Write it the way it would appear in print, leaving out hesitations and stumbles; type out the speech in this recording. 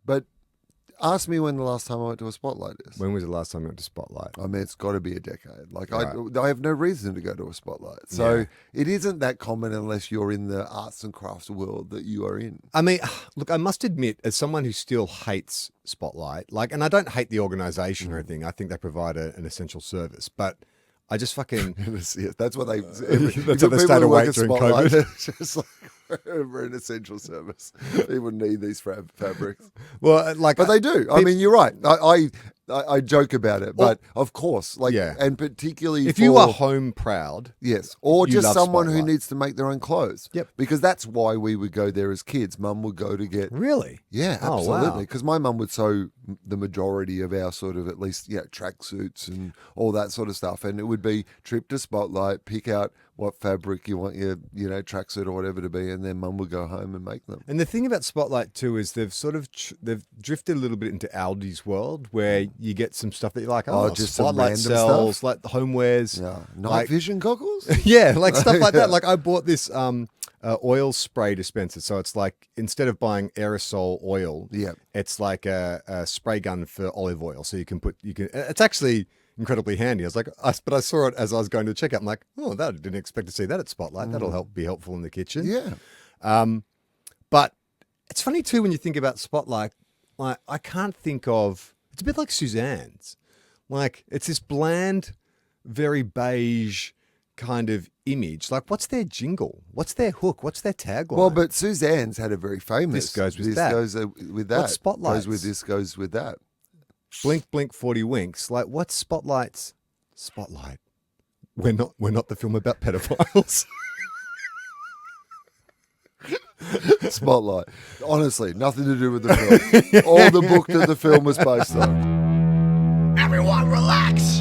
But ask me when the last time I went to a Spotlight is. When was the last time you went to Spotlight? I mean, it's got to be a decade. Like, Right. I have no reason to go to a Spotlight. So Yeah. it isn't that common unless you're in the arts and crafts world that you are in. I mean, look, I must admit, as someone who still hates Spotlight, like, and I don't hate the organization or anything. I think they provide an essential service, but I just fucking That's what they. That's how they stayed awake during COVID. Just like we're an essential service. People need these fabrics, well, like, but they do. I mean, you're right. I joke about it, but of course, like, Yeah. and particularly if for, you are home proud, yes, or you just love someone who Spotlight. needs to make their own clothes. Yep. Because that's why we would go there as kids. Mum would go to get. really, Yeah, Oh, wow. absolutely. Because my mum would sew the majority of our sort of, at least, tracksuits and all that sort of stuff. And it would be trip to Spotlight, pick out what fabric you want your, tracksuit or whatever to be, and then Mum would go home and make them. And the thing about Spotlight too is they've sort of they've drifted a little bit into Aldi's world, where you get some stuff that you're like, Just some Spotlight random sells stuff? like the homewares, Yeah, night like- vision goggles. yeah, like stuff like Yeah. that. Like I bought this oil spray dispenser, so it's like instead of buying aerosol oil, Yeah. it's like a spray gun for olive oil. So you can. It's actually incredibly handy. I was like, but I saw it as I was going to check out. I'm like, oh, that I didn't expect to see that at Spotlight. That'll be helpful in the kitchen. Yeah. But it's funny too when you think about Spotlight. Like I can't think of. It's a bit like Suzanne's. Like it's this bland, very beige kind of image. Like what's their jingle? What's their hook? What's their tagline? Well, but Suzanne's had a very famous. This goes with this that. Goes with that. What's Spotlight's? Goes with this. Goes with that. blink, blink, 40 winks. Like what's Spotlight's? Spotlight. We're not the film about pedophiles. Spotlight. Honestly, nothing to do with the film. All the book that the film was based on. Everyone relax!